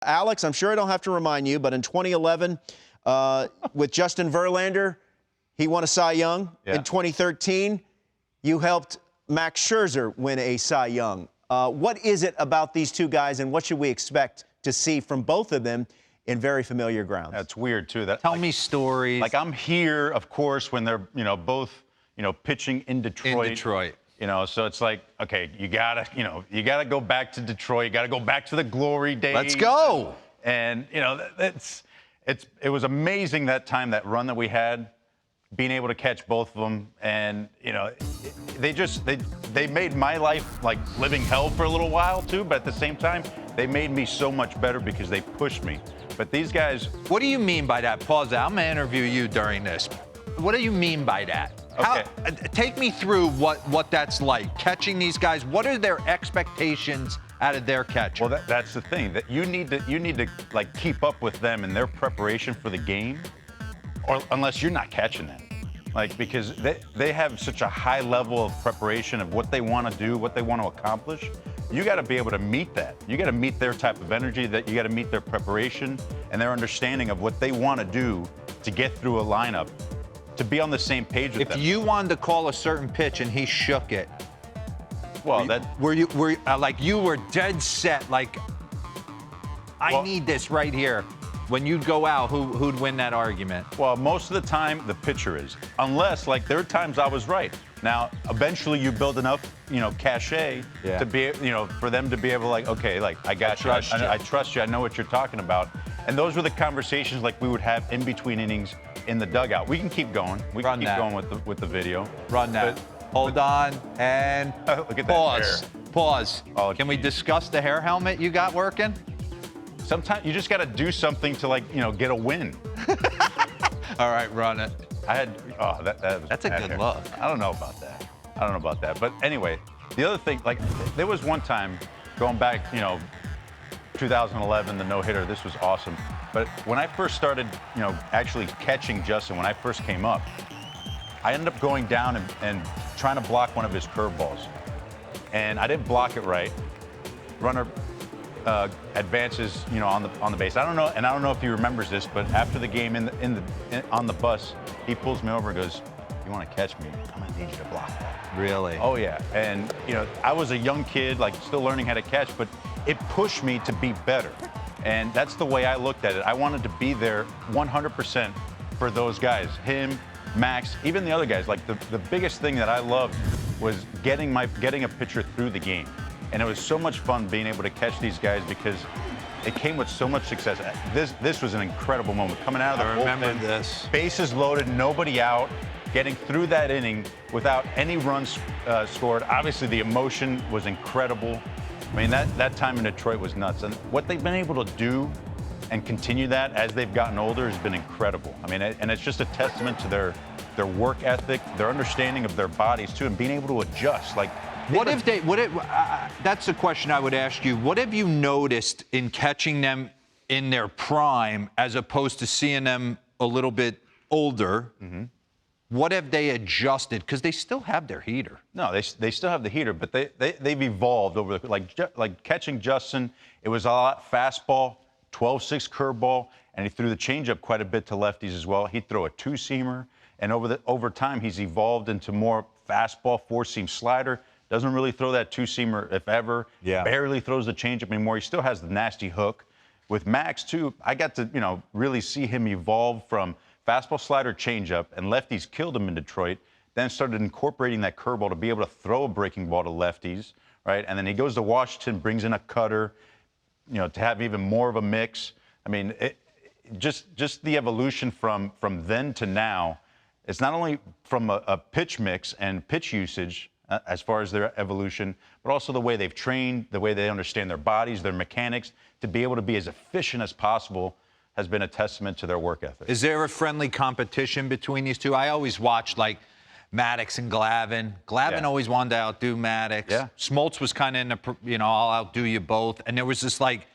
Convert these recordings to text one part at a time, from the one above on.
Alex, I'm sure I don't have to remind you, but in 2011, with Justin Verlander, he won a Cy Young. Yeah. In 2013, you helped Max Scherzer win a Cy Young. What is it about these two guys, and what should we expect to see from both of them in very familiar grounds? That's weird, too. Tell me stories. Like, I'm here, of course, when they're, both, pitching in Detroit. In Detroit. So it's like, okay, you gotta go back to Detroit. You gotta go back to the glory days. Let's go. And it was amazing that time, that run that we had, being able to catch both of them. And they made my life like living hell for a little while too. But at the same time, they made me so much better because they pushed me. But these guys. What do you mean by that? Pause. I'm gonna interview you during this. What do you mean by that? Okay. Take me through what that's like, catching these guys. What are their expectations out of their catch? Well, that's the thing, that you need to like keep up with them in their preparation for the game, or unless you're not catching them, like, because they have such a high level of preparation of what they want to do, what they want to accomplish. You got to be able to meet that. You got to meet their type of energy. That you got to meet their preparation and their understanding of what they want to do to get through a lineup, to be on the same page with them. If you wanted to call a certain pitch and he shook it, well, were you like, you were dead set, like, I need this right here. When you'd go out, who'd win that argument? Well, most of the time, the pitcher is. Unless, like, there are times I was right. Now, eventually you build enough, cachet to be, for them to be able to, like, okay, like, I got you. I trust you. I know what you're talking about. And those were the conversations, like, we would have in between innings in the dugout. We can keep going. We can keep going with the video. Run that. Hold on and look at that pause. hair. Pause. Oh, can we discuss the hair helmet you got working? Sometimes you just got to do something to, like, get a win. All right, run it. That's a good look. I don't know about that. But anyway, the other thing, like, there was one time going back, 2011, the no-hitter. This was awesome. But when I first started, actually catching Justin, when I first came up, I ended up going down and trying to block one of his curveballs, and I didn't block it right. Runner advances, on the base. I don't know if he remembers this, but after the game on the bus, he pulls me over and goes, "You want to catch me? I'm gonna need you to block that." Really? Oh yeah. And I was a young kid, like, still learning how to catch, but it pushed me to be better. And that's the way I looked at it. I wanted to be there 100% for those guys, him, Max, even the other guys. Like, the biggest thing that I loved was getting a pitcher through the game. And it was so much fun being able to catch these guys because it came with so much success. This was an incredible moment. Coming out of the bullpen, this. Bases loaded, nobody out, getting through that inning without any runs scored. Obviously, the emotion was incredible. I mean, that time in Detroit was nuts. And what they've been able to do and continue that as they've gotten older has been incredible. I mean, and it's just a testament to their work ethic, their understanding of their bodies, too, and being able to adjust. Like, that's a question I would ask you. What have you noticed in catching them in their prime as opposed to seeing them a little bit older? Mm-hmm. What have they adjusted? Because they still have their heater. No, they still have the heater, but they've evolved over the, like catching Justin. It was a lot fastball, 12-6 curveball, and he threw the changeup quite a bit to lefties as well. He'd throw a two-seamer, and over time he's evolved into more fastball, four-seam slider. Doesn't really throw that two-seamer, if ever. Yeah. Barely throws the changeup anymore. He still has the nasty hook. With Max, too, I got to, really see him evolve from fastball, slider, changeup, and lefties killed him in Detroit, then started incorporating that curveball to be able to throw a breaking ball to lefties, right? And then he goes to Washington, brings in a cutter, to have even more of a mix. I mean, just the evolution from then to now, it's not only from a pitch mix and pitch usage, as far as their evolution, but also the way they've trained, the way they understand their bodies, their mechanics, to be able to be as efficient as possible has been a testament to their work ethic. Is there a friendly competition between these two? I always watched, like, Maddox and Glavine. Glavine always wanted to outdo Maddox. Yeah. Smoltz was kind of in the, I'll outdo you both. And there was this, like,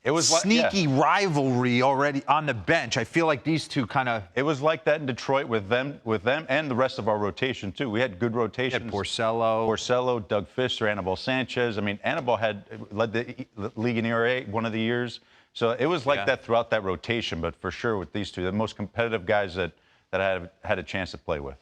It was like- yeah. sneaky rivalry already on the bench. I feel like these two kind of. It was like that in Detroit with them, and the rest of our rotation too. We had good rotations. Porcello, Doug Fister, Anibal Sanchez. I mean, Anibal had led the league in ERA one of the years, so it was like that throughout that rotation. But for sure, with these two, the most competitive guys that I had a chance to play with.